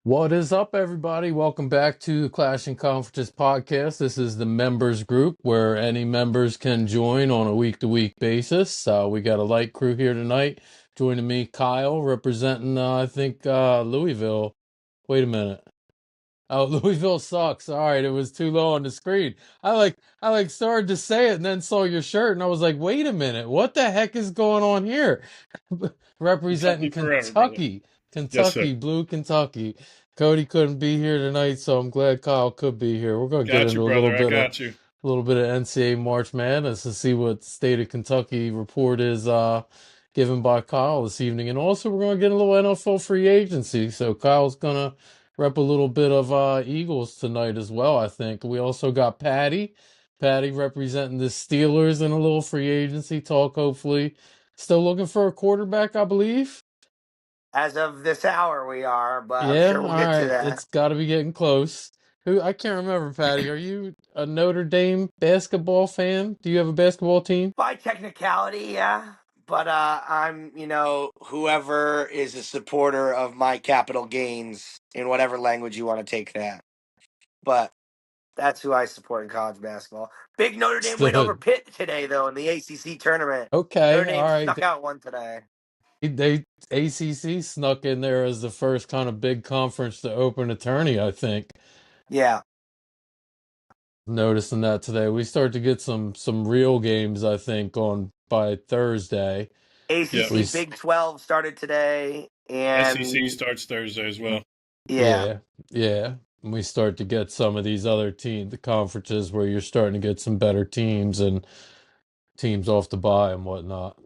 What is up, everybody? Welcome back to the Clash and Conferences podcast. This is the members group where any members can join on a week-to-week basis. We got a light crew here tonight. Joining me, Kyle, representing, I think, Louisville. Wait a minute. Oh, Louisville sucks. All right, it was too low on the screen. I started to say it and then saw your shirt and I was like, wait a minute, what the heck is going on here? Representing Kentucky forever, brother. Kentucky, Yes, sir. Kentucky, Blue Kentucky. Cody couldn't be here tonight, so I'm glad Kyle could be here. We're gonna get Got you, into brother. I got you. a little bit of NCAA March Madness and see what state of Kentucky report is given by Kyle this evening. And also we're gonna get a little NFL free agency. So Kyle's gonna rep a little bit of Eagles tonight as well, I think. We also got Paddy. Paddy representing the Steelers in a little free agency talk, hopefully. Still looking for a quarterback, I believe. As of this hour, we are, but I'm Yeah, sure all we'll get to right. that. It's got to be getting close. Who I can't remember, Patty. Are you a Notre Dame basketball fan? Do you have a basketball team? By technicality, yeah. But I'm, whoever is a supporter of my capital gains in whatever language you want to take that. But that's who I support in college basketball. Big Notre Dame win over Stood. Pitt today, though, in the ACC tournament. Notre Okay, all Dame right. snuck out one today. They ACC snuck in there as the first kind of big conference to open a tourney, I think. Yeah. Noticing that today. We start to get some real games, I think, on by Thursday. Yeah. We ACC Big 12 started today, SEC and starts Thursday as well. yeah. yeah, yeah. And we start to get some of these other the conferences where you're starting to get some better teams and teams off the bye and whatnot.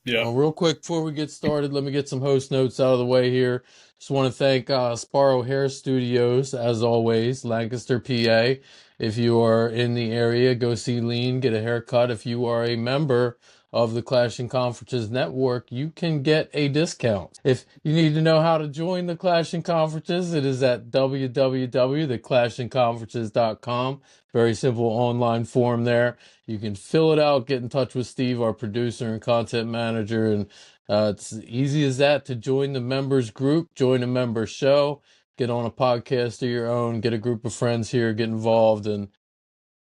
Yeah. Real quick before we get started, let me get some host notes out of the way here. Just want to thank Sparrow Hair Studios, as always, Lancaster, PA. If you are in the area, go see Lean, get a haircut. If you are a member of the Clash and Conferences Network, you can get a discount. If you need to know how to join the Clash and Conferences, it is at www.theclashandconferences.com. Very simple online form there. You can fill it out, get in touch with Steve, our producer and content manager, and it's as easy as that to join the members group, join a member show, get on a podcast of your own, get a group of friends here, get involved, and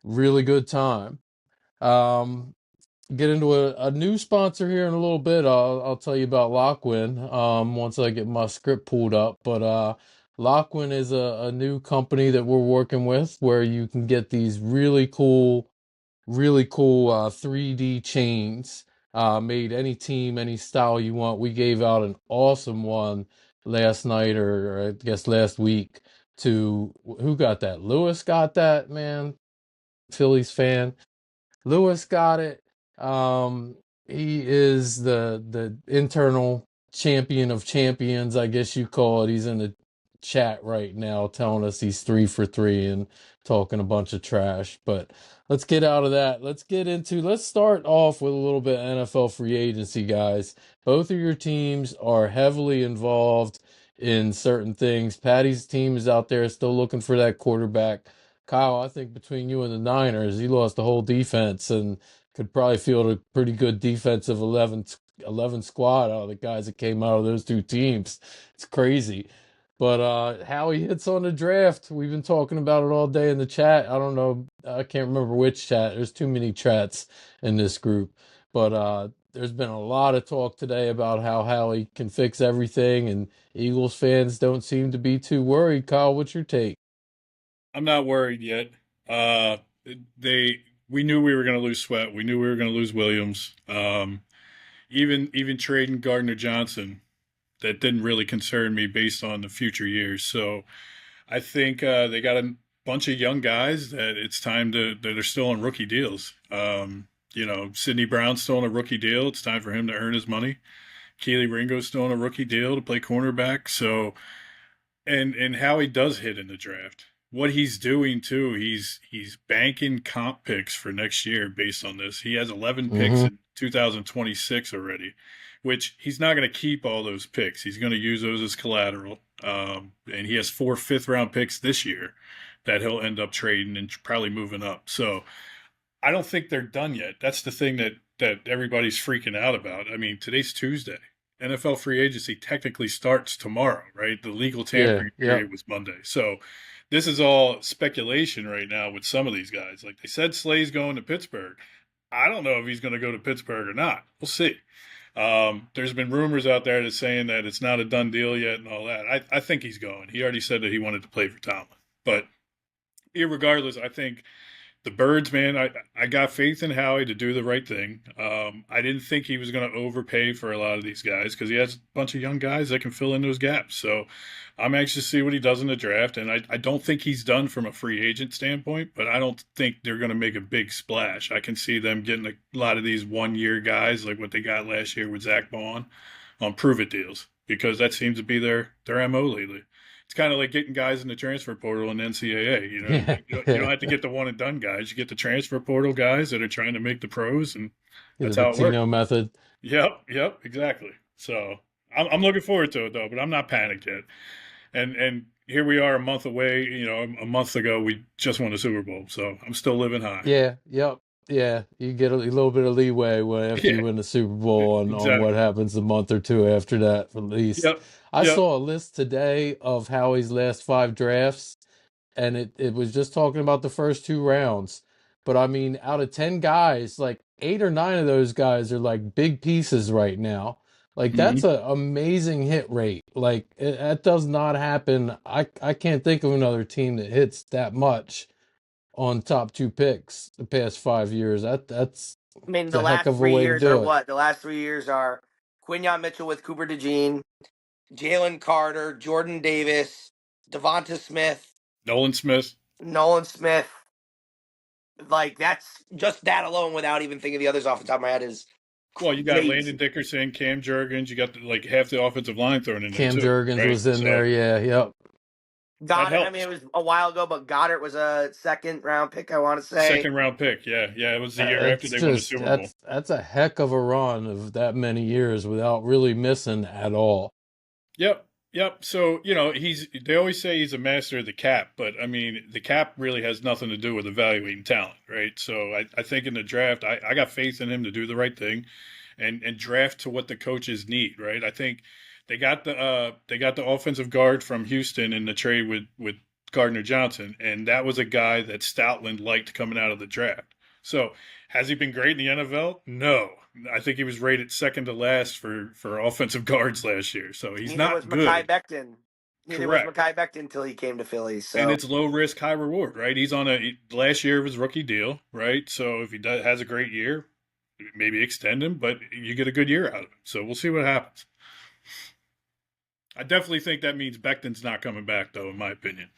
really good time. Um, get into a new sponsor here in a little bit. I'll tell you about Lockwin once I get my script pulled up. But Lockwin is a new company that we're working with where you can get these really cool 3D chains made any team, any style you want. We gave out an awesome one last night or I guess last week to who got that? Lewis got that, man. Phillies fan. Lewis got it. He is the internal champion of champions, I guess you call it. He's in the chat right now telling us he's 3 for 3 and talking a bunch of trash. But let's get out of that. Let's start off with a little bit of NFL free agency, guys. Both of your teams are heavily involved in certain things. Patty's team is out there still looking for that quarterback. Kyle, I think between you and the Niners, you lost the whole defense and could probably field a pretty good defensive 11 squad out of the guys that came out of those two teams. It's crazy. But Howie hits on the draft. We've been talking about it all day in the chat. I don't know. I can't remember which chat. There's too many chats in this group. But there's been a lot of talk today about how Howie can fix everything, and Eagles fans don't seem to be too worried. Kyle, what's your take? I'm not worried yet. Uh, we knew we were going to lose Sweat. We knew we were going to lose Williams. Even trading Gardner Johnson, that didn't really concern me based on the future years. So I think they got a bunch of young guys that it's time that are still on rookie deals. Sidney Brown's still on a rookie deal. It's time for him to earn his money. Keely Ringo's still on a rookie deal to play cornerback. So, and Howie does hit in the draft. What he's doing too, he's banking comp picks for next year based on this. He has 11 picks Mm-hmm. in 2026 already, which he's not going to keep all those picks. He's going to use those as collateral. And he has 4 fifth-round picks this year that he'll end up trading and probably moving up. So I don't think they're done yet. That's the thing that everybody's freaking out about. I mean, today's Tuesday, NFL free agency technically starts tomorrow, right? The legal Yeah, tampering yep. period was Monday. So this is all speculation right now with some of these guys. Like they said, Slay's going to Pittsburgh. I don't know if he's going to go to Pittsburgh or not. We'll see. There's been rumors out there that's saying that it's not a done deal yet and all that. I think he's going. He already said that he wanted to play for Tomlin. But irregardless, I think the Birds, man, I got faith in Howie to do the right thing. I didn't think he was going to overpay for a lot of these guys because he has a bunch of young guys that can fill in those gaps. So I'm anxious to see what he does in the draft. And I don't think he's done from a free agent standpoint, but I don't think they're going to make a big splash. I can see them getting a lot of these 1 year guys like what they got last year with Zach Bond on prove it deals because that seems to be their MO lately. It's kind of like getting guys in the transfer portal in NCAA. You know, Yeah. you don't have to get the one and done guys. You get the transfer portal guys that are trying to make the pros, and The that's how it works. Patino method. Yep, exactly. So I'm looking forward to it though, but I'm not panicked yet. And here we are a month away. You know, a month ago we just won the Super Bowl, so I'm still living high. Yeah, yep. Yeah, you get a little bit of leeway after Yeah, you win the Super Bowl on what exactly. happens a month or two after that, at least. Yep, I yep. saw a list today of Howie's last 5 drafts, and it was just talking about the first 2 rounds. But I mean, out of 10 guys, like 8 or 9 of those guys are like big pieces right now. Like that's hmm an amazing hit rate. Like that does not happen. I can't think of another team that hits that much on top 2 picks the past 5 years. That's I mean, a the heck last of a three way to years are do it. what? The last 3 years are Quinyon Mitchell with Cooper DeJean, Jalen Carter, Jordan Davis, Devonta Smith, Nolan Smith. Nolan Smith. Like that's just that alone, without even thinking the others off the top of my head, is Well, you got Landon crazy. Dickerson, Cam Jurgens. You got like half the offensive line thrown in there Cam too, Jurgens right? was in So there. Yeah, yep. that Goddard. I mean, helps. it was a while ago, but Goddard was a second round pick. I want to say. Second round pick. Yeah. It was the year after It's they won the just Super Bowl. that's a heck of a run of that many years without really missing at all. Yep. So, they always say he's a master of the cap, but I mean, the cap really has nothing to do with evaluating talent, right? So I think in the draft, I got faith in him to do the right thing and draft to what the coaches need, right? I think they got the offensive guard from Houston in the trade with Gardner Johnson, and that was a guy that Stoutland liked coming out of the draft. So has he been great in the NFL? No. I think he was rated second to last for offensive guards last year. So he's Neither was not Mekhi good. Becton. Neither was Correct. Mekhi Becton until he came to Philly. And So it's low risk, high reward, right? He's on last year of his rookie deal, right? So if has a great year, maybe extend him, but you get a good year out of him. So we'll see what happens. I definitely think that means Becton's not coming back, though, in my opinion.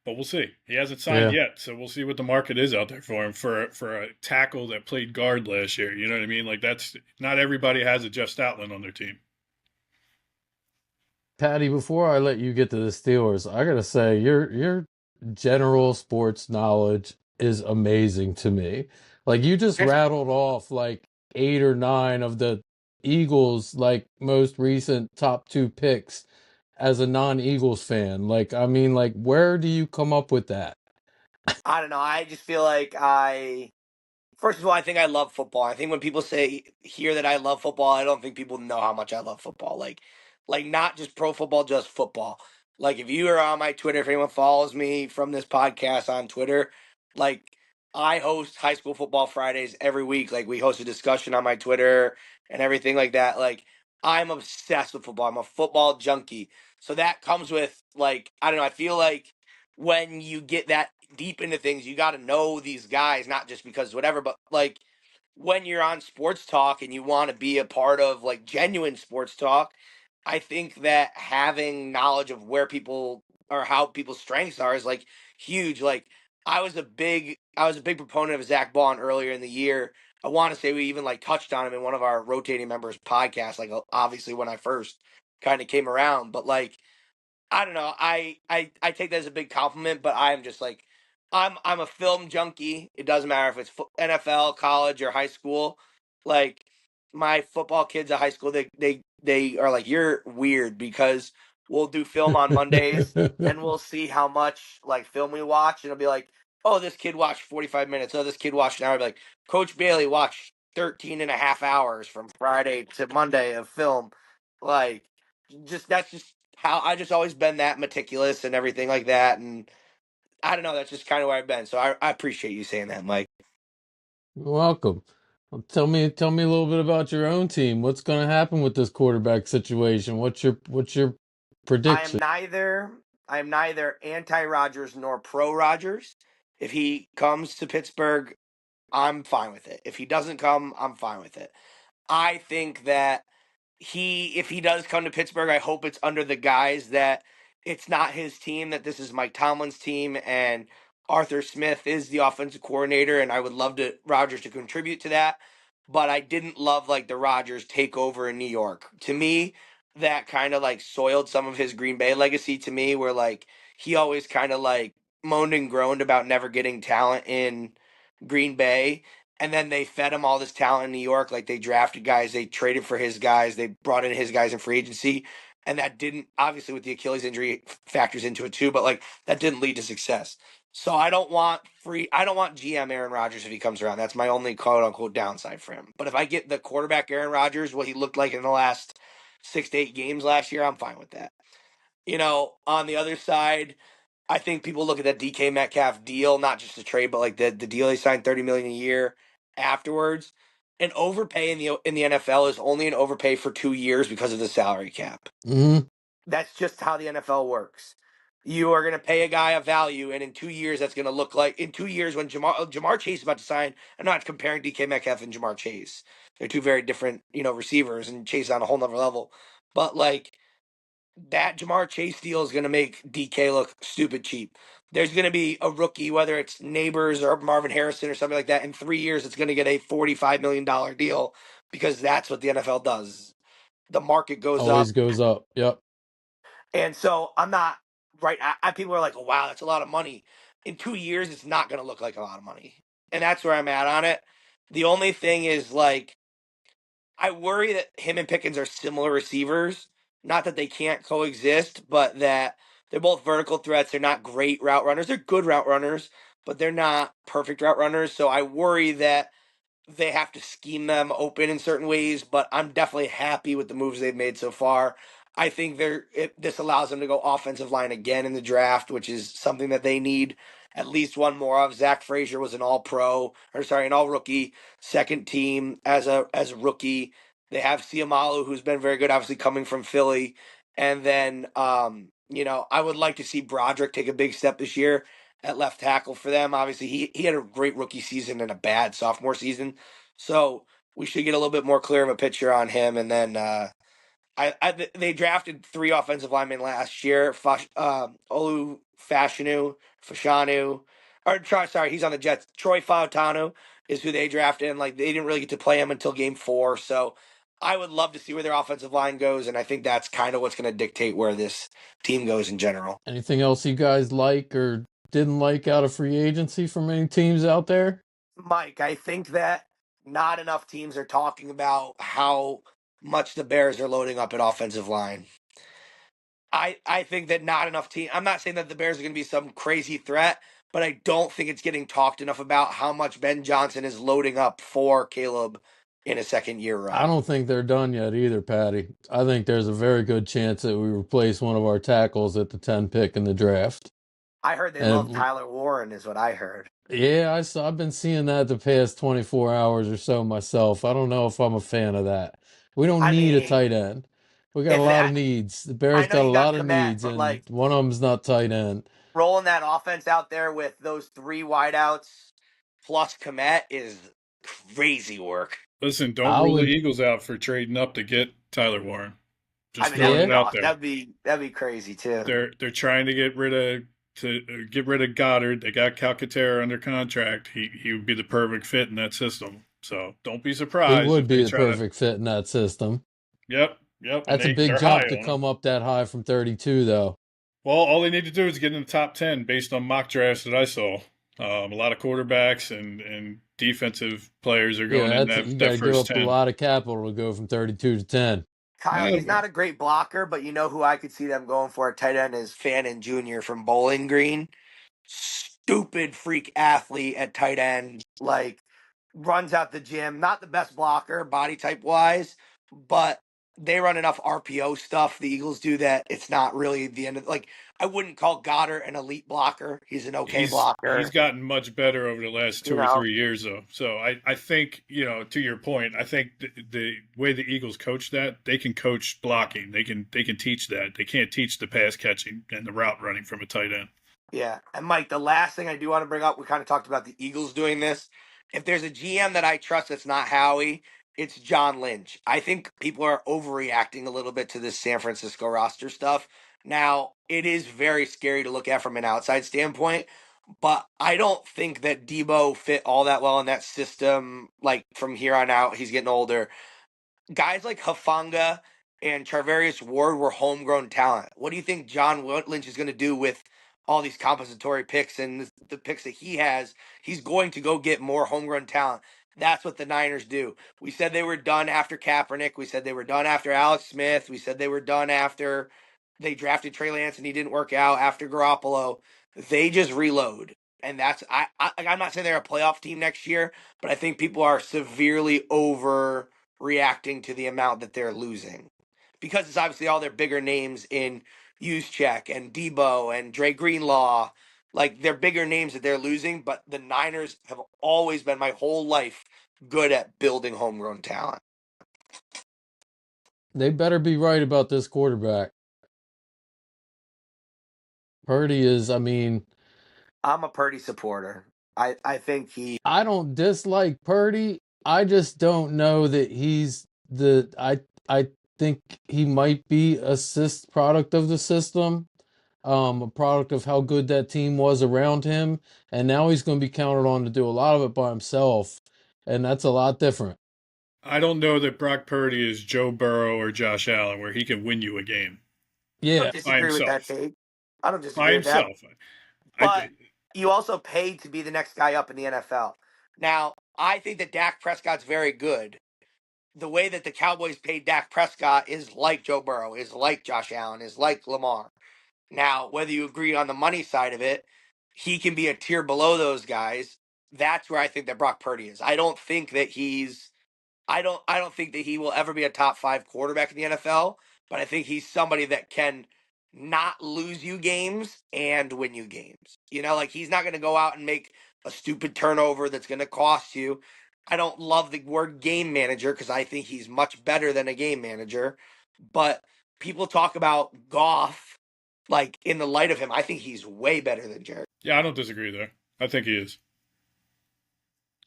But we'll see. He hasn't signed Yeah. yet, so we'll see what the market is out there for him for a tackle that played guard last year. You know what I mean? Like that's not everybody has a Jeff Stoutland on their team. Patty, before I let you get to the Steelers, I gotta say your general sports knowledge is amazing to me. Like you just rattled off like 8 or 9 of the Eagles' like most recent top 2 picks as a non-Eagles fan. Like I mean, like where do you come up with that? I don't know. I just feel like first of all, I think I love football. I think when people say hear that I love football, I don't think people know how much I love football. Like not just pro football, just football. Like if you are on my Twitter, if anyone follows me from this podcast on Twitter, like I host high school football Fridays every week. Like we host a discussion on my Twitter and everything like that. Like I'm obsessed with football. I'm a football junkie. So that comes with like I don't know. I feel like when you get that deep into things, you got to know these guys, not just because whatever, but like when you're on sports talk and you want to be a part of like genuine sports talk, I think that having knowledge of where people or how people's strengths are is like huge. Like I was a big proponent of Zach Bond earlier in the year. I want to say we even like touched on him in one of our rotating members podcasts, like obviously when I first kind of came around, but like I don't know. I take that as a big compliment, but I'm just like I'm a film junkie. It doesn't matter if it's NFL, college, or high school. Like my football kids at high school, they are like you're weird because we'll do film on Mondays and we'll see how much like film we watch, and it'll be like, oh, this kid watched 45 minutes. Oh, this kid watched an hour. I'll be like, Coach Bailey watched 13 and a half hours from Friday to Monday of film. Like, that's just how I just always been that meticulous and everything like that. And I don't know, that's just kind of where I've been. So I appreciate you saying that, Mike. You're welcome. Well, tell me a little bit about your own team. What's going to happen with this quarterback situation? What's your I am prediction? neither I am neither anti Rogers nor pro Rogers. If he comes to Pittsburgh, I'm fine with it. If he doesn't come, I'm fine with it. I think that if he does come to Pittsburgh, I hope it's under the guise that it's not his team, that this is Mike Tomlin's team and Arthur Smith is the offensive coordinator, and I would love to Rodgers to contribute to that. But I didn't love like the Rodgers takeover in New York. To me, that kind of like soiled some of his Green Bay legacy to me, where like he always kind of like moaned and groaned about never getting talent in Green Bay, and then they fed him all this talent in New York. Like they drafted guys, they traded for his guys, they brought in his guys in free agency, and that didn't, obviously with the Achilles injury factors into it too, but like that didn't lead to success. So I don't want GM Aaron Rodgers if he comes around. That's my only quote unquote downside for him. But if I get the quarterback Aaron Rodgers, what he looked like in the last 6 to 8 games last year, I'm fine with that. On the other side, I think people look at that DK Metcalf deal, not just the trade, but like the deal he signed, $30 million a year afterwards. An overpay in the NFL is only an overpay for 2 years because of the salary cap. Hmm. That's just how the NFL works. You are going to pay a guy a value, and in 2 years, that's going to look like in 2 years when Jamar Chase is about to sign. I'm not comparing DK Metcalf and Jamar Chase; they're two very different, receivers, and Chase is on a whole nother level. But like that Jamar Chase deal is going to make DK look stupid cheap. There's going to be a rookie, whether it's Neighbors or Marvin Harrison or something like that. In 3 years, it's going to get a $45 million deal because that's what the NFL does. The market goes up. Always goes up. Yep. And so I'm not right. People are like, oh, wow, that's a lot of money. In 2 years, it's not going to look like a lot of money. And that's where I'm at on it. The only thing is, like, I worry that him and Pickens are similar receivers. Not that they can't coexist, but that they're both vertical threats. They're not great route runners. They're good route runners, but they're not perfect route runners. So I worry that they have to scheme them open in certain ways, but I'm definitely happy with the moves they've made so far. I think this allows them to go offensive line again in the draft, which is something that they need at least one more of. Zach Frazier was an an all rookie, second team as a rookie. They have Siamalu, who's been very good, obviously coming from Philly. And then I would like to see Broderick take a big step this year at left tackle for them. Obviously, he had a great rookie season and a bad sophomore season, so we should get a little bit more clear of a picture on him. And then they drafted 3 offensive linemen last year: Olu Fashanu, sorry, he's on the Jets. Troy Fautanu is who they drafted, and like they didn't really get to play him until Game 4. So I would love to see where their offensive line goes, and I think that's kind of what's going to dictate where this team goes in general. Anything else you guys like or didn't like out of free agency from any teams out there? Mike, I think that not enough teams are talking about how much the Bears are loading up at offensive line. I think that not enough team. I'm not saying that the Bears are going to be some crazy threat, but I don't think it's getting talked enough about how much Ben Johnson is loading up for Caleb in a second year I run. don't think they're done yet either, Patty. I think there's a very good chance that we replace one of our tackles at the 10 pick in the draft. I heard they love And Tyler Warren, is what I heard. yeah, I've been seeing that the past 24 hours or so myself. I don't know if I'm a fan of that. We don't I need a mean, tight end. We got a if lot of that, needs. The I Bears know got a you got lot of Komet, needs, but and like one of them's not tight end. rolling that offense out there with those 3 wideouts plus Komet is crazy work. Listen, don't I rule the would, Eagles out for trading up to get Tyler Warren. I Just mean, that would throwing be it yeah. out awesome. there. That'd be crazy too. They're trying to get rid of Goddard. They got Calcaterra under contract. He would be the perfect fit in that system. So don't be He surprised would if they be the try to. perfect fit in that system. Yep, and That's a big they're high jump to on him. come up that high from 32, though. Well, all they need to do is get in the top 10 based on mock drafts that I saw. A lot of quarterbacks and defensive players are Yeah, going in you got that to give first up a 10. lot of capital to go from 32 to 10. Kyle, Uh, he's not a great blocker, but you know who I could see them going for at tight end is Fannin Jr. from Bowling Green. Stupid freak athlete at tight end. Like, runs out the gym. Not the best blocker, body type wise, but they run enough RPO stuff. The Eagles do that. It's not really the end of like. I wouldn't call Goddard an elite blocker. He's an okay He's blocker. gotten much better over the last You 2 or 3 years, though. So I think, to your point, I think the way the Eagles coach that, they can coach blocking. They can teach that. They can't teach the pass catching and the route running from a tight end. Yeah. And Mike, the last thing I do want to bring up, we kind of talked about the Eagles doing this. If there's a GM that I trust that's not Howie, it's John Lynch. I think people are overreacting a little bit to this San Francisco roster stuff. Now, it is very scary to look at from an outside standpoint, but I don't think that Debo fit all that well in that system. Like from here on out, he's getting older. Guys like Hafanga and Charvarius Ward were homegrown talent. What do you think John Lynch is going to do with all these compensatory picks and the picks that he has? He's going to go get more homegrown talent. That's what the Niners do. We said they were done after Kaepernick. We said they were done after Alex Smith. We said they were done after they drafted Trey Lance and he didn't work out after Garoppolo. They just reload. And that's I'm not saying they're a playoff team next year, but I think people are severely overreacting to the amount that they're losing because it's obviously all their bigger names in Juszczyk and Debo and Dre Greenlaw. Like they're bigger names that they're losing, but the Niners have always been my whole life good at building homegrown talent. They better be right about this quarterback. Purdy is, I mean, I'm a Purdy supporter. I think he I don't dislike Purdy. I just don't know that he's I think he might be a product of the system, a product of how good that team was around him, and now he's going to be counted on to do a lot of it by himself, and that's a lot different. I don't know that Brock Purdy is Joe Burrow or Josh Allen, where he can win you a game don't Yeah, by disagree with that himself. take. I don't By disagree with that. himself. I, But you also paid to be the next guy up in the NFL. Now, I think that Dak Prescott's very good. The way that the Cowboys paid Dak Prescott is like Joe Burrow, is like Josh Allen, is like Lamar. Now, whether you agree on the money side of it, he can be a tier below those guys. That's where I think that Brock Purdy is. I don't think that he will ever be a top 5 quarterback in the NFL, but I think he's somebody that can not lose you games and win you games. Like he's not going to go out and make a stupid turnover that's going to cost you. I don't love the word game manager because I think he's much better than a game manager, but people talk about Goff like in the light of him. I think he's way better than Jared. yeah, I don't disagree there. I think he is.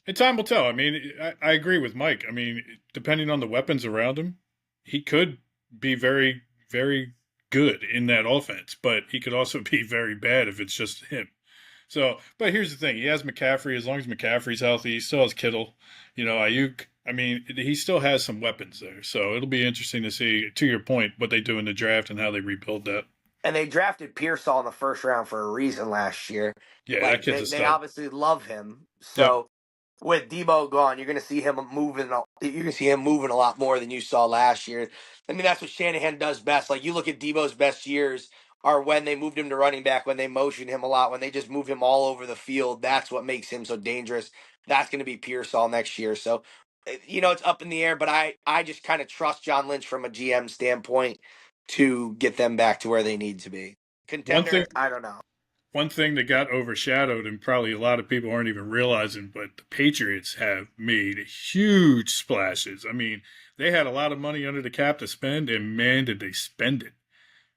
And time will tell. I mean, I agree with Mike. I mean, depending on the weapons around him, he could be very, very good in that offense, but he could also be very bad if it's just him. So, but here's the thing: he has McCaffrey. As long as McCaffrey's healthy, he still has Kittle. Ayuk. I mean, he still has some weapons there. So it'll be interesting to see, to your point, what they do in the draft and how they rebuild that. And they drafted Pearsall in the first round for a reason last year. Yeah, that Like kid's they, a they stud. obviously love him. Yep. So with Debo gone, you're going to see him moving. You're going to see him moving a lot more than you saw last year. I mean, that's what Shanahan does best. Like you look at Debo's best years are when they moved him to running back, when they motioned him a lot, when they just moved him all over the field. That's what makes him so dangerous. That's going to be Pearsall next year. So, it's up in the air, but I just kind of trust John Lynch from a GM standpoint to get them back to where they need to be. One thing Contender, I don't know. One thing that got overshadowed, and probably a lot of people aren't even realizing, but the Patriots have made huge splashes. I mean, they had a lot of money under the cap to spend, and man, did they spend it.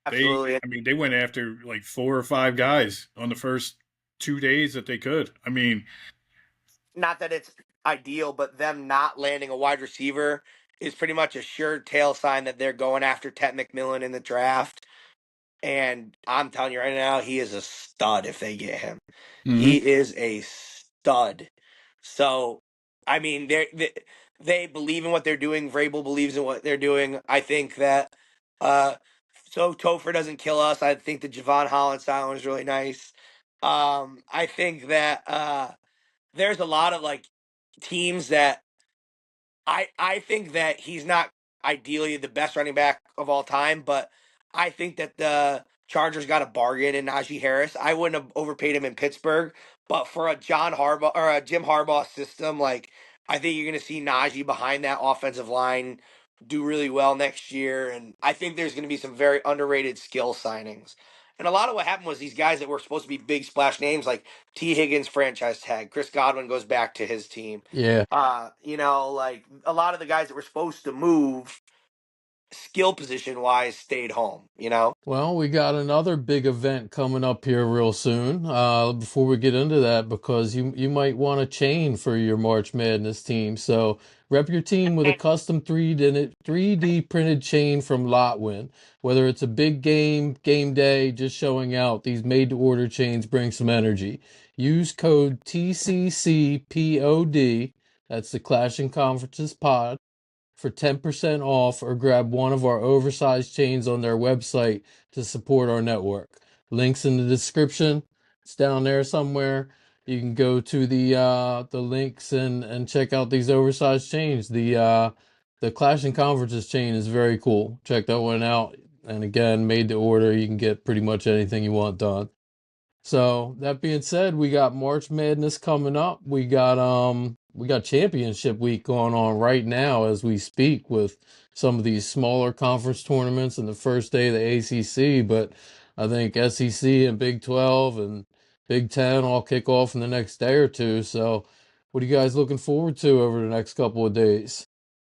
Absolutely. I mean, they went after like 4 or 5 guys on the first 2 days that they could. I mean, Not that it's ideal, but them not landing a wide receiver is pretty much a sure tail sign that they're going after Ted McMillan in the draft. And I'm telling you right now, he is a stud if they get him. He mhm. is a stud. So, I mean, they believe in what they're doing. Vrabel believes in what they're doing. I think that so Topher doesn't kill us. I think the Javon Holland style is really nice. I think that there's a lot of like teams that I think that he's not ideally the best running back of all time, but I think that the Chargers got a bargain in Najee Harris. I wouldn't have overpaid him in Pittsburgh, but for a John Harbaugh or a Jim Harbaugh system, like I think you're going to see Najee behind that offensive line do really well next year. And I think there's going to be some very underrated skill signings. And a lot of what happened was these guys that were supposed to be big splash names, like T. Higgins franchise tag, Chris Godwin goes back to his team. Yeah. Like a lot of the guys that were supposed to move skill position wise stayed home. Well, we got another big event coming up here real soon. Before we get into that, because you might want a chain for your March Madness team. So rep your team with a custom 3D printed chain from Lotwin. Whether it's a big game day, just showing out, these made to order chains bring some energy. Use code TCCPOD. That's the Clashing Conferences Pod for 10% off, or grab one of our oversized chains on their website to support our network. Links in the description. It's down there somewhere. You can go to the links and check out these oversized chains. The Clash and Conferences chain is very cool. Check that one out. And again, made to order. You can get pretty much anything you want done. So that being said, we got March Madness coming up. We got championship week going on right now as we speak, with some of these smaller conference tournaments and the first day of the ACC, but I think SEC and Big 12 and Big 10 all kick off in the next day or two. So what are you guys looking forward to over the next couple of days?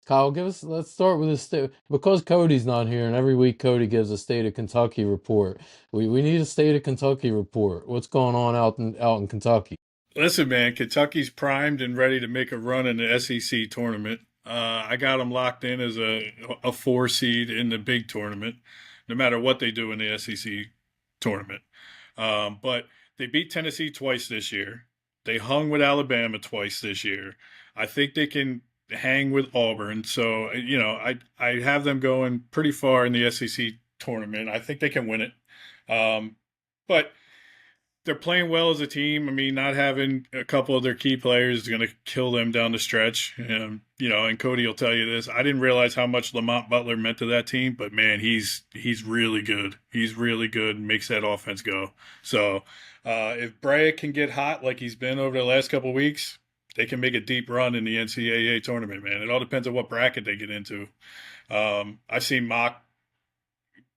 Kyle, let's start with this state, because Cody's not here, and every week Cody gives a state of Kentucky report. We need a state of Kentucky report. What's going on out in Kentucky? Listen, man, Kentucky's primed and ready to make a run in the SEC tournament. I got them locked in as a 4 seed in the big tournament, no matter what they do in the SEC tournament. But they beat Tennessee twice this year. They hung with Alabama twice this year. I think they can hang with Auburn. So, I have them going pretty far in the SEC tournament. I think they can win it. But they're playing well as a team. I mean, not having a couple of their key players is going to kill them down the stretch. And Cody will tell you this. I didn't realize how much Lamont Butler meant to that team, but man, he's really good. He's really good and makes that offense go. So if Bryant can get hot like he's been over the last couple of weeks, they can make a deep run in the NCAA tournament, man. It all depends on what bracket they get into. I've seen mock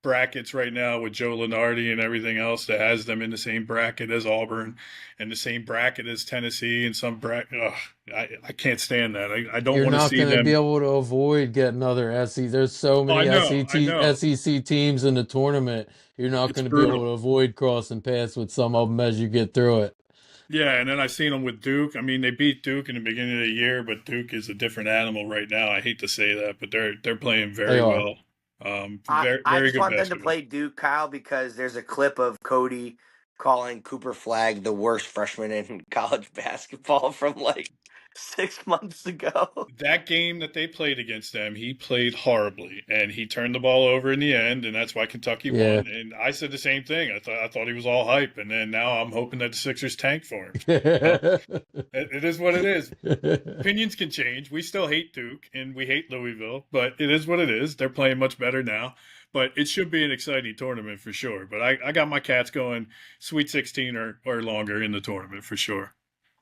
brackets right now with Joe Lunardi and everything else that has them in the same bracket as Auburn and the same bracket as Tennessee and some bracket. I can't stand that. I don't You're want to not see going to them. be able to avoid getting other SEC. There's so Oh, I many know, I know. SEC teams in the tournament. You're not It's going to be able brutal. to avoid crossing paths with some of them as you get through it. Yeah, and then I've seen them with Duke. I mean, they beat Duke in the beginning of the year, but Duke is a different animal right now. I hate to say that, but they're playing They very are. well. I, Very I very just good want them to basketball. play Duke, Kyle, because there's a clip of Cody calling Cooper Flagg the worst freshman in college basketball from like 6 months ago. That game that they played against them, he played horribly, and he turned the ball over in the end, and that's why Kentucky Yeah. won. And I said the same thing. I thought he was all hype, and then now I'm hoping that the Sixers tank for him. So it is what it is. Opinions can change. We still hate Duke and we hate Louisville, but it is what it is. They're playing much better now. But it should be an exciting tournament for sure. But I got my Cats going Sweet 16 or longer in the tournament for sure.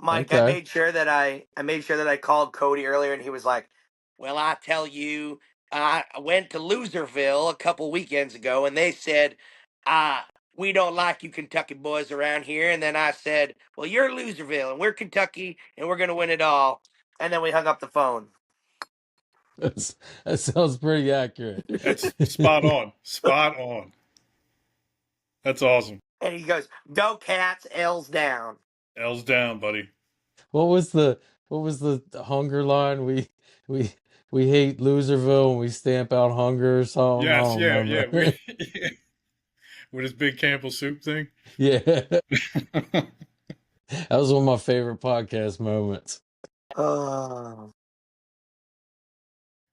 Mike, I Okay. made sure that I made sure that I called Cody earlier, and he was like, "Well, I tell you, I went to Loserville a couple weekends ago, and they said, we don't like you Kentucky boys around here." And then I said, "Well, you're Loserville, and we're Kentucky, and we're gonna win it all." And then we hung up the phone. That sounds pretty accurate. That's spot on. Spot on. That's awesome. And he goes, "Go Cats, L's down." L's down, buddy. What was the hunger line? We we hate Loserville and we stamp out hunger or something. I Yes, don't yeah, yeah. remember. With his big Campbell soup thing. Yeah. That was one of my favorite podcast moments. Oh.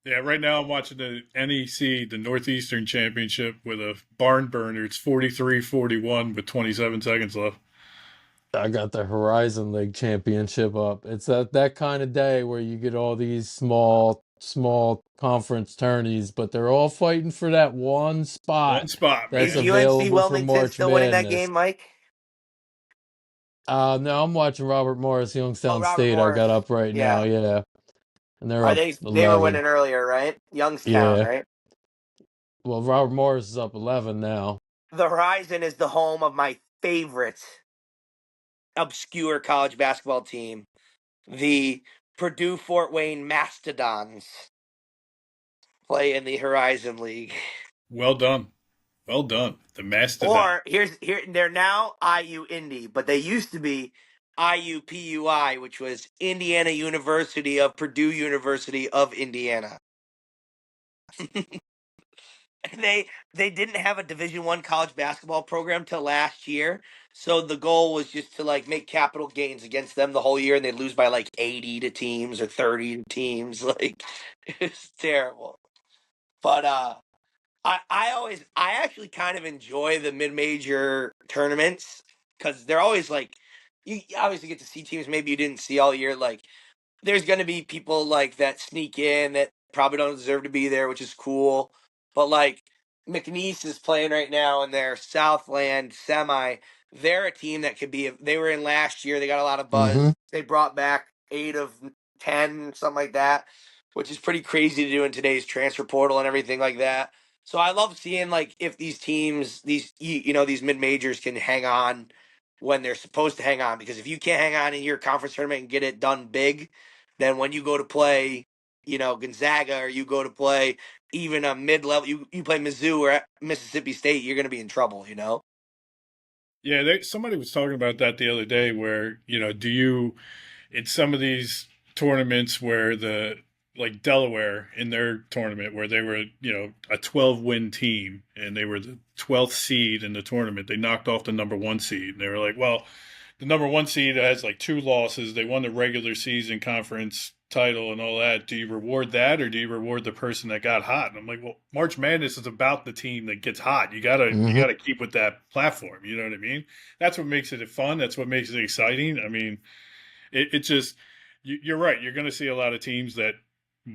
Yeah, right now I'm watching the NEC, the Northeastern Championship, with a barn burner. It's 43-41 with 27 seconds left. I got the Horizon League championship up. It's that kind of day where you get all these small conference tourneys, but they're all fighting for that one One spot spot, that's Is man. UNC available for Wilmington March still winning that Madness. game, Mike? No, I'm watching Robert Morris, Oh, Youngstown Robert State. I Morris. got up right now. Yeah. Yeah. and they're Are up they were 11. winning earlier, right? Youngstown, Yeah. right? Well, Robert Morris is up 11 now. The Horizon is the home of my favorite obscure college basketball team, the Purdue Fort Wayne Mastodons. Play in the Horizon League. Well done. Well done. The Mastodon. Or here they're now IU Indy, but they used to be IUPUI, which was Indiana University of Purdue University of Indiana. they didn't have a Division One college basketball program till last year, so the goal was just to like make capital gains against them the whole year, and they'd lose by like 80 to teams or 30 to teams. Like it's terrible. But I actually kind of enjoy the mid-major tournaments because they're always like you obviously get to see teams maybe you didn't see all year. Like there's going to be people like that sneak in that probably don't deserve to be there, which is cool. But like McNeese is playing right now in their Southland semi. They're a team that could be. They were in last year. They got a lot of Mm-hmm. buzz. They brought back 8 of 10, something like that, which is pretty crazy to do in today's transfer portal and everything like that. So I love seeing like if these teams, these mid majors can hang on when they're supposed to hang on. Because if you can't hang on in your conference tournament and get it done big, then when you go to play, Gonzaga or you go to play even a mid level, you play Mizzou or Mississippi State, you're going to be in trouble. Yeah, somebody was talking about that the other day where, do you in some of these tournaments where like Delaware in their tournament where they were, a 12-win team and they were the 12th seed in the tournament, they knocked off the number one seed. And they were like, well, the number one seed has like two losses. They won the regular season conference title and all that. Do you reward that or do you reward the person that got hot? And I'm like, well, March Madness is about the team that gets hot. You Mm-hmm. gotta keep with that platform. You know what I mean? That's what makes it fun. That's what makes it exciting. I mean, it just you're right. You're going to see a lot of teams that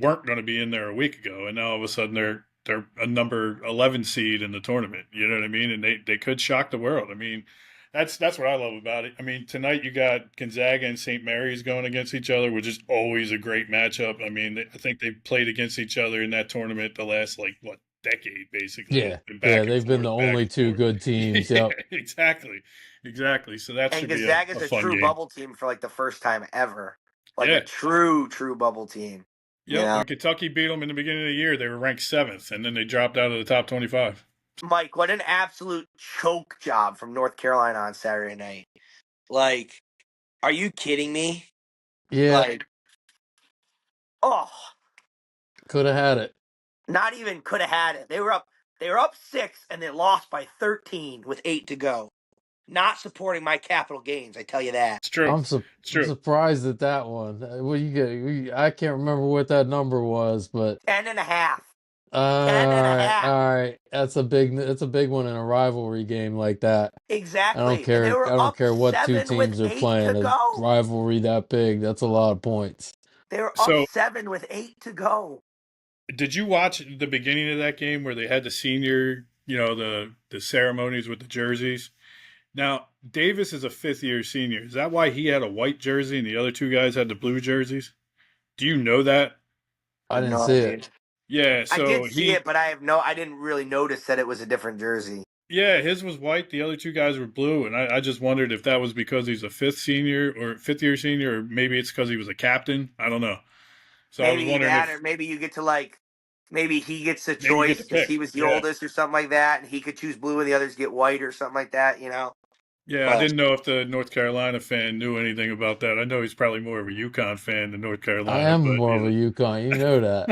weren't going to be in there a week ago, and now all of a sudden they're a number 11 seed in the tournament. You know what I mean? And they could shock the world. I mean, that's what I love about it. I mean, tonight you got Gonzaga and St. Mary's going against each other, which is always a great matchup. I mean, I think they've played against each other in that tournament the last like what decade basically. It's Yeah. been Yeah. back and They've been forth, the back only and two forth. good teams. Yeah, Yep. exactly. So that And should be Gonzaga's a a fun true game. bubble team for like the first time ever, like a Yeah. true bubble team. Yep, when Kentucky beat them in the beginning of the year, they were ranked seventh, and then they dropped out of the top 25. Mike, what an absolute choke job from North Carolina on Saturday night. Like, are you kidding me? Yeah. Like, oh, Could have had it. not even could have had it. They were up 6 and they lost by 13 with 8 to go. Not supporting my capital gains, I tell you that. It's true. It's I'm true. surprised at that one. What you get? I can't remember what that number was, but 10 and a half. all 10 and a right, half. all right. That's a big one in a rivalry game like that. Exactly. And they I were don't up care what two 7 with teams are 8 to playing. A go. rivalry that big, that's a lot of points. They were up So, 7 with 8 to go. did you watch the beginning of that game where they had the senior, the ceremonies with the jerseys? Now, Davis is a fifth-year senior. Is that why he had a white jersey and the other two guys had the blue jerseys? Do you know that? I didn't No, see it. dude. Yeah, I so did see it, but I didn't really notice that it was a different jersey. yeah, his was white. The other two guys were blue, and I just wondered if that was because he's a fifth-year senior, or maybe it's because he was a captain. I don't know. So I was Maybe wondering that, or if maybe you get to maybe he gets a maybe you get choice to because pick. he was the Yeah, oldest or something like that, and he could choose blue and the others get white or something like that. yeah. I But didn't know if the North Carolina fan knew anything about that. I know he's probably more of a UConn fan than North I Carolina, am but more of a UConn. You know that.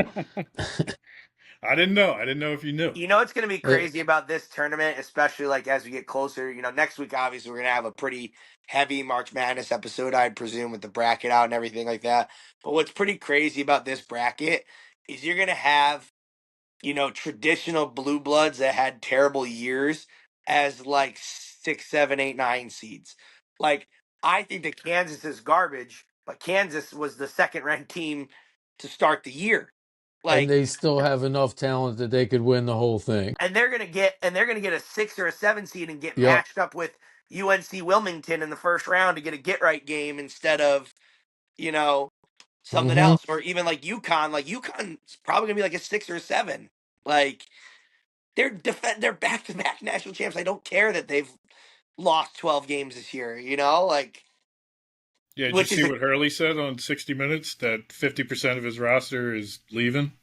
I didn't know. I didn't know if you knew. it's going to be It, crazy about this tournament, especially like as we get closer. Next week obviously we're going to have a pretty heavy March Madness episode, I'd presume, with the bracket out and everything like that. But what's pretty crazy about this bracket is you're going to have traditional blue bloods that had terrible years as like 6, 7, 8, 9 seeds. Like, I think that Kansas is garbage, but Kansas was the second ranked team to start the year. and Like, they still have enough talent that they could win the whole thing. and they're gonna get a 6 or a 7 seed and get Yep. matched up with UNC Wilmington in the first round to get a get right game instead of, you know, something Mm-hmm. else. Or even like UConn. Like UConn's probably gonna be like a 6 or a 7. Like they're back to back national champs. I don't care that they've lost 12 games this year. Like Yeah, did you which is see what Hurley said on 60 Minutes? That 50% of his roster is leaving.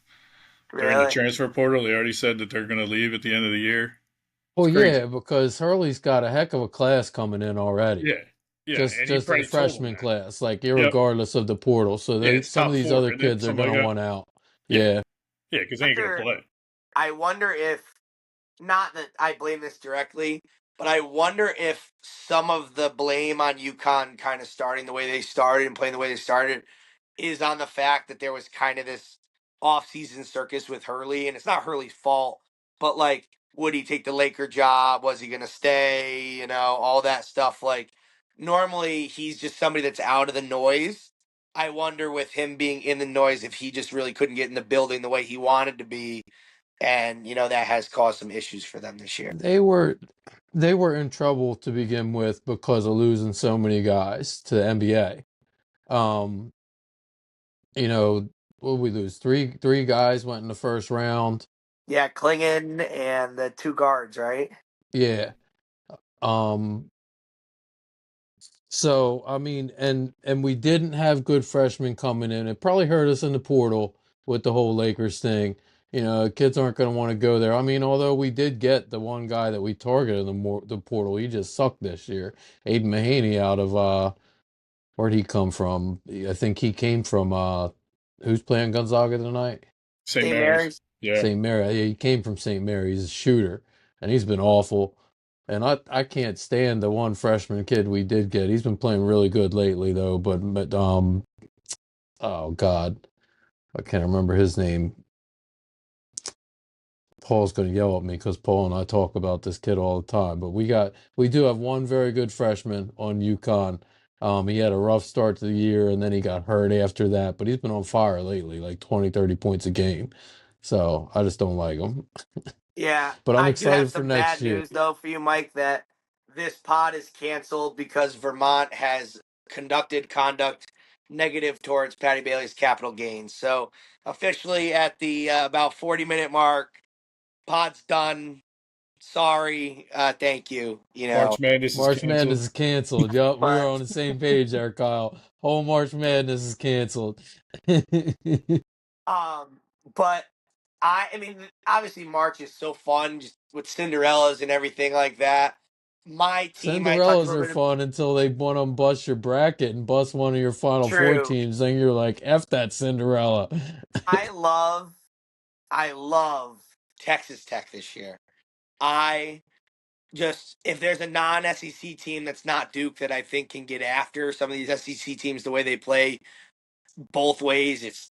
They're in the really. transfer portal. They already said that they're going to leave at the end of the year. It's Well, crazy. yeah, because Hurley's got a heck of a class coming in already. Yeah, yeah, Just and he just a probably told them freshman that. class, like Yep. irregardless of the portal. So Yeah, they it's some of top these four, other isn't it? kids are Something like gonna that. want out. Yeah, Yeah. yeah, because they ain't going to play. I wonder if, not that I blame this directly, but I wonder if some of the blame on UConn kind of starting the way they started and playing the way they started is on the fact that there was kind of this off-season circus with Hurley, and it's not Hurley's fault, but like, would he take the Laker job? Was he going to stay? All that stuff. Like, normally he's just somebody that's out of the noise. I wonder with him being in the noise if he just really couldn't get in the building the way he wanted to be, and that has caused some issues for them this year. They were in trouble to begin with because of losing so many guys to the NBA. Um, you know, what did we lose? Three guys went in the first round. Yeah, Klingon and the two guards, right? Yeah. Um, So I mean, and we didn't have good freshmen coming in. It probably hurt us in the portal with the whole Lakers thing. Kids aren't going to want to go there. I mean, although we did get the one guy that we targeted in the portal, he just sucked this year. Aiden Mahaney out of where'd he come from? I think he came from who's playing Gonzaga tonight? St. St. Mary's. Mary's. Yeah. St. Mary. Yeah, he came from St. Mary's. He's a shooter, and he's been awful. And I can't stand the one freshman kid we did get. He's been playing really good lately though. But oh God, I can't remember his name. Paul's going to yell at me because Paul and I talk about this kid all the time. But we do have one very good freshman on UConn. He had a rough start to the year and then he got hurt after that. But he's been on fire lately, like 20, 30 points a game. So I just don't like him. Yeah, But I'm I do have excited for some next bad year. news though for you, Mike, that this pod is canceled because Vermont has conducted conduct negative towards Patty Bailey's capital gains. So officially at the about 40-minute mark, pod's done. Sorry, thank you. March Madness is March Madness canceled. is canceled. Yup, we are But on the same page there, Kyle. Whole March Madness is canceled. um, but I mean, obviously March is so fun, just with Cinderellas and everything like that. My team, I thought you Cinderellas were are going to fun until they want to bust your bracket and bust one of your Final Four true. teams. Then you're like, F that Cinderella. I love, I love Texas Tech this year. I just, if there's a non SEC team that's not Duke that I think can get after some of these SEC teams the way they play, both ways. It's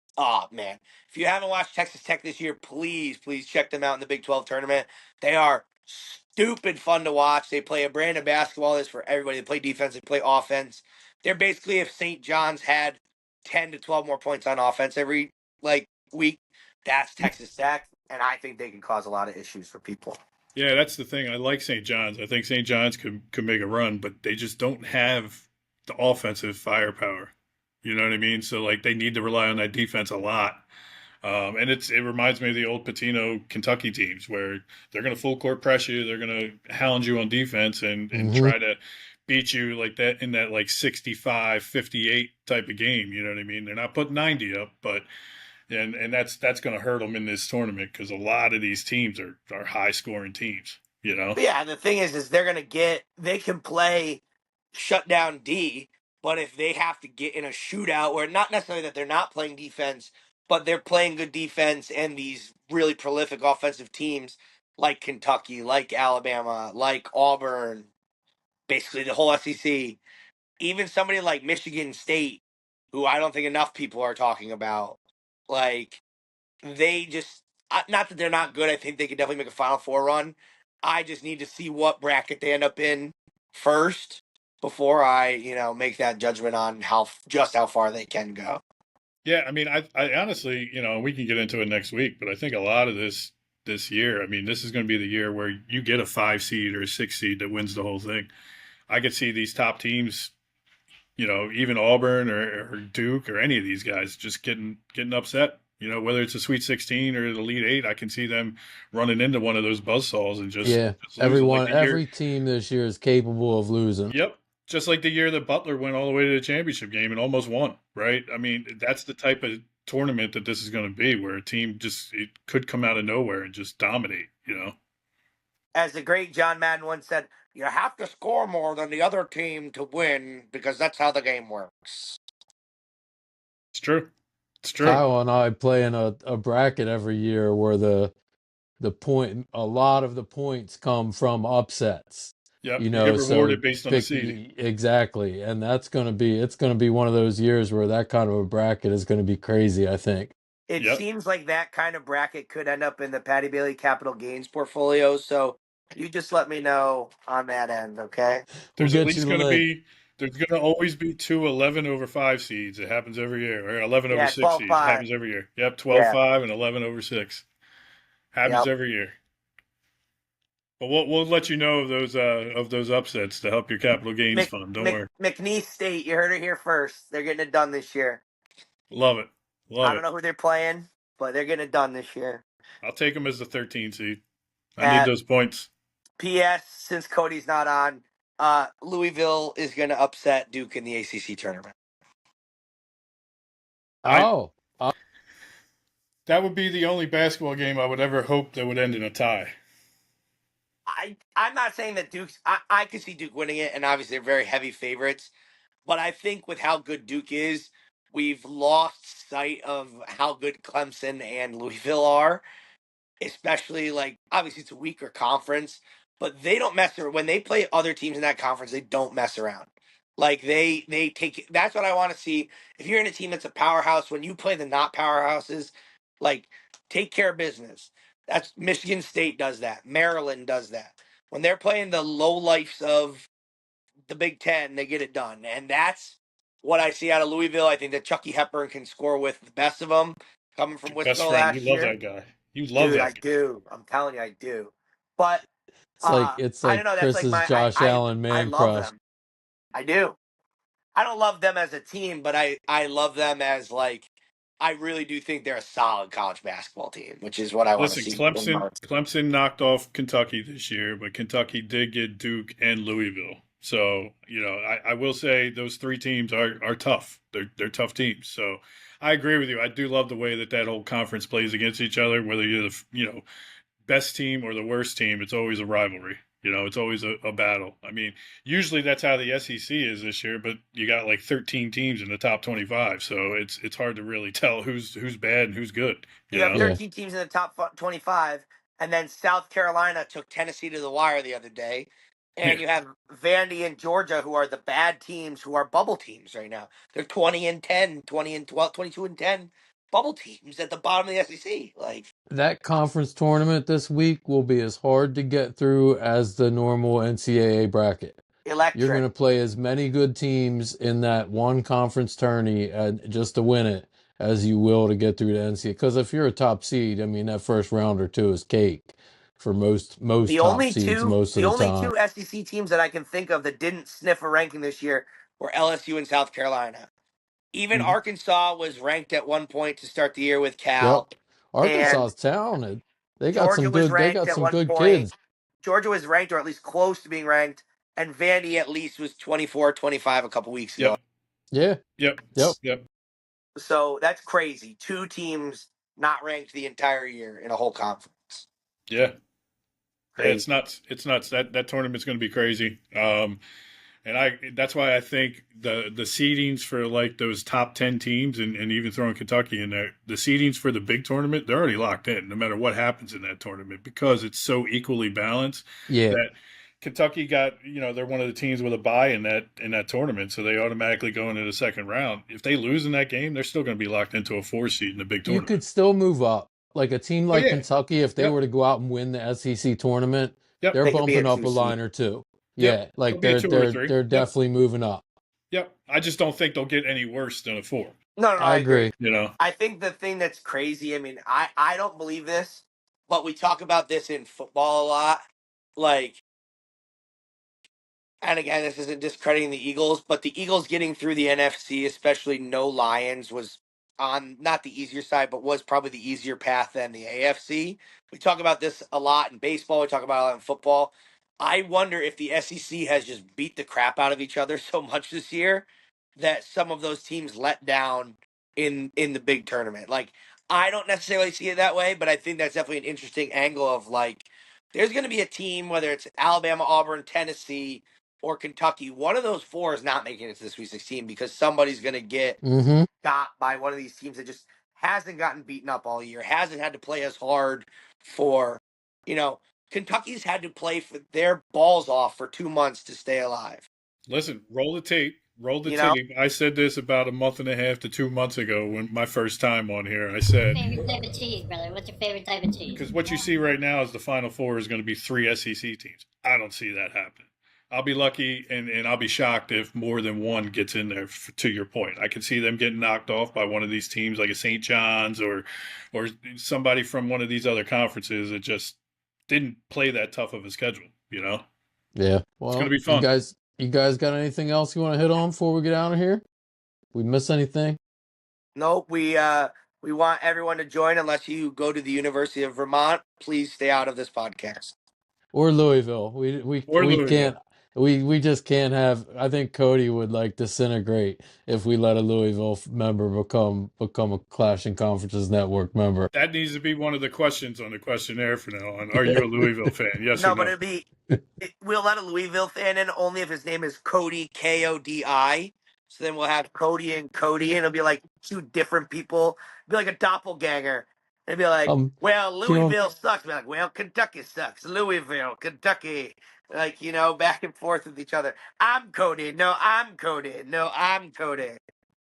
man. If you haven't watched Texas Tech this year, please check them out in the Big 12 tournament. They are stupid fun to watch. They play a brand of basketball that's for everybody. They play defense, they play offense. They're basically if St. John's had 10 to 12 more points on offense every week, that's Texas Tech, and I think they can cause a lot of issues for people. Yeah, that's the thing. I like St. John's. I think St. John's could make a run, but they just don't have the offensive firepower. You know what I mean? So like they need to rely on that defense a lot. And it reminds me of the old Patino Kentucky teams where they're going to full court press you, they're going to hound you on defense and Hmm. try to beat you like that in that like 65-58 type of game. You know what I mean? They're not putting 90 up, but and that's going to hurt them in this tournament because a lot of these teams are high scoring teams. You know? But yeah, the thing is they can play shut down D, but if they have to get in a shootout where not necessarily that they're not playing defense, but they're playing good defense and these really prolific offensive teams like Kentucky, like Alabama, like Auburn, basically the whole SEC, even somebody like Michigan State, who I don't think enough people are talking about, like they just not that they're not good. I think they could definitely make a Final Four run. I just need to see what bracket they end up in first before I make that judgment on how far they can go. Yeah, I mean, I honestly, we can get into it next week, but I think a lot of this year, I mean, this is going to be the year where you get a 5 seed or a 6 seed that wins the whole thing. I could see these top teams even Auburn or Duke or any of these guys just getting upset. Whether it's a Sweet 16 or the Elite Eight, I can see them running into one of those buzzsaws and Yeah, just losing. Like the year, every team this year is capable of losing. yep, just like the year that Butler went all the way to the championship game and almost won. Right? I mean, that's the type of tournament that this is going to be, where a team just it could come out of nowhere and just dominate. As the great John Madden once said, you have to score more than the other team to win because that's how the game works. It's true. It's true. Kyle and I play in a bracket every year where a lot of the points come from upsets. Yep, you get So rewarded based on the pick seeding. exactly, and it's gonna be one of those years where that kind of a bracket is gonna be crazy, I think. It Yep. seems like that kind of bracket could end up in the Paddy Bailey capital gains portfolio. So you just let me know on that end, okay? We'll There's at get you least the going to link. be there's going to always be two 11 over 5 seeds. It happens every year. Or 11 over Yeah, 6 12 seeds. It 5. happens every year. Yep, Yeah. 12-5 and 11 over 6. Happens Yep. every year. But we'll let you know of those upsets to help your capital gains fund. Don't worry. McNeese State, you heard it here first. They're getting it done this year. Love it. I Love don't it. know who they're playing, but they're getting it done this year. I'll take them as the 13 seed. I need At those points. PS, since Cody's not on, Louisville is going to upset Duke in the ACC tournament. I Oh, That would be the only basketball game I would ever hope that would end in a tie. I'm not saying that I could see Duke winning it, and obviously they're very heavy favorites. But I think with how good Duke is, we've lost sight of how good Clemson and Louisville are. Especially like obviously it's a weaker conference, but they don't mess around when they play other teams in that conference. They don't mess around. Like they take. That's what I want to see. If you're in a team that's a powerhouse, when you play the not powerhouses, like take care of business. That's Michigan State does that. Maryland does that. When they're playing the low lifes of the Big Ten, they get it done, and that's what I see out of Louisville. I think that Chucky Hepburn can score with the best of them, coming from Your best Wisco friend. You last love year. that guy. You love Dude, that I guy. do. I'm telling you, I do. But it's I don't like know. That's like Chris's my Josh Allen I man love crush. them. I do. I don't love them as a team, but I love them as like I really do think they're a solid college basketball team, which is what I want to Listen, see in Clemson March. Clemson knocked off Kentucky this year, but Kentucky did get Duke and Louisville. So, I will say those three teams are tough. They're tough teams. So I agree with you. I do love the way that whole conference plays against each other, whether you're the best team or the worst team, it's always a rivalry. It's always a battle. I mean, usually that's how the SEC is this year, but you got like 13 teams in the top 25, so it's hard to really tell who's bad and who's good. You You have know, Yeah, 13 teams in the top 25, and then South Carolina took Tennessee to the wire the other day. yeah, And you have Vandy and Georgia, who are the bad teams, who are bubble teams right now. They're 20 and 10, 20 and 12, 22 and 10 bubble teams at the bottom of the SEC. Like, that conference tournament this week will be as hard to get through as the normal NCAA bracket. You're going electric. to play as many good teams in that one conference tourney just to win it as you will to get through the NCAA. Because if you're a top seed, I mean that first round or two is cake for most top seeds most of The the only time. two SEC teams that I can think of that didn't sniff a ranking this year were LSU and South Carolina. Even Mhm. Arkansas was ranked at one point to start the year with Yep, Cal, Arkansas and is talented. Georgia was They ranked got at some one good point. kids. Georgia was ranked, or at least close to being ranked, and Vandy at least was 24, 25 a couple weeks ago. yep, Yeah, yep, yep. yep, So that's crazy. Two teams not ranked the entire year in a whole conference. yeah, yeah. Crazy. It's nuts. It's nuts. That tournament's going to be crazy. And that's why I think the seedings for like those top 10 teams and even throwing Kentucky in there, the seedings for the big tournament, they're already locked in no matter what happens in that tournament because it's so equally balanced Yeah, that Kentucky got, they're one of the teams with a bye in that tournament, so they automatically go into the second round. If they lose in that game, they're still going to be locked into a 4 seed in the big you tournament. could still move up. Like a team Oh like yeah. Kentucky, if they Yep. were to go out and win the SEC tournament, Yep. they're They could be a bumping up two a seed. line or two. Yep. Yeah, They'll like be a 2 or a 3. they're Yep. definitely moving up. Yep. I just don't think they'll get any worse than a 4. No, I I agree. agree. You know. I think the thing that's crazy, I mean, I don't believe this, but we talk about this in football a lot. Like, and again, this isn't discrediting the Eagles, but the Eagles getting through the NFC, especially no Lions, was on not the easier side, but was probably the easier path than the AFC. We talk about this a lot in baseball. We talk about it a lot in football. I wonder if the SEC has just beat the crap out of each other so much this year that some of those teams let down in the big tournament. Like, I don't necessarily see it that way, but I think that's definitely an interesting angle of like there's going to be a team, whether it's Alabama, Auburn, Tennessee, or Kentucky, one of those four is not making it to the Sweet 16 because somebody's going to get Mm-hmm. got by one of these teams that just hasn't gotten beaten up all year, hasn't had to play as hard for, you know, Kentucky's had to play for their balls off for 2 months to stay alive. Listen, roll the tape. Roll the You know, tape. I said this about a month and a half to 2 months ago when my first time on here. I said, favorite type of cheese, brother? What's your favorite type of cheese? because what you see right now is the Final Four is going to be 3 SEC teams. I don't see that happening. I'll be lucky and I'll be shocked if more than one gets in there, to your point. I can see them getting knocked off by one of these teams like a St. John's or somebody from one of these other conferences that just didn't play that tough of a schedule, you know? Yeah. Well, It's going to be fun. You guys got anything else you want to hit on before we get out of here? We miss anything? nope, we want everyone to join unless you go to the University of Vermont. Please stay out of this podcast. Or Louisville? Or We Louisville. can't. We just can't have. I think Cody would like disintegrate if we let a Louisville member become a Clashing Conferences Network member. That needs to be one of the questions on the questionnaire from now on. Are you a Louisville fan? Yes or No, but no? it'd be we'll let a Louisville fan in only if his name is Cody Kodi. So then we'll have Cody and Cody, and it'll be like two different people. It'll be like a doppelganger. It'd be like, well, you know, Louisville sucks. Be like, well, Kentucky sucks. Louisville, Kentucky, like back and forth with each other. I'm Cody. No, I'm Cody. No, I'm Cody.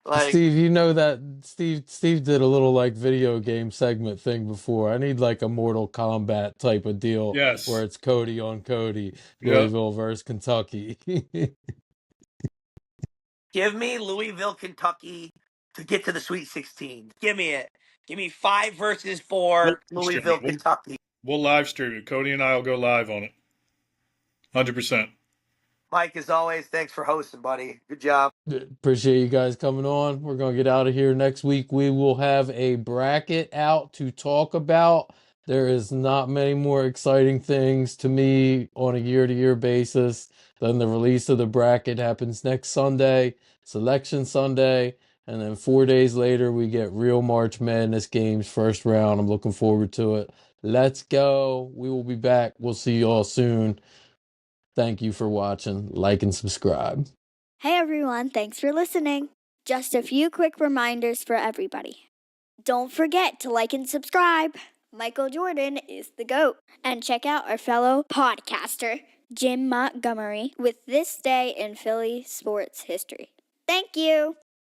Like, Steve, you know that Steve did a little like video game segment thing before. I need like a Mortal Kombat type of deal where Yes. it's Cody on Cody, Yep. Louisville versus Kentucky. give me Louisville, Kentucky to get to the Sweet 16. Give me it. Give me 5-4 We'll stream Louisville, it. Kentucky. We'll live stream it. Cody and I will go live on it. 100%. Mike, as always, thanks for hosting, buddy. Good job. Appreciate you guys coming on. We're going to get out of here next week. We will have a bracket out to talk about. There is not many more exciting things to me on a year-to-year basis than the release of the bracket happens next Sunday, Selection Sunday, and then 4 days later we get real March Madness games, first round. I'm looking forward to it. Let's go. We will be back. We'll see you all soon. Thank you for watching. Like and subscribe. Hey everyone, thanks for listening. Just a few quick reminders for everybody. Don't forget to like and subscribe. Michael Jordan is the GOAT. And check out our fellow podcaster, Jim Montgomery, with This Day in Philly Sports History. Thank you.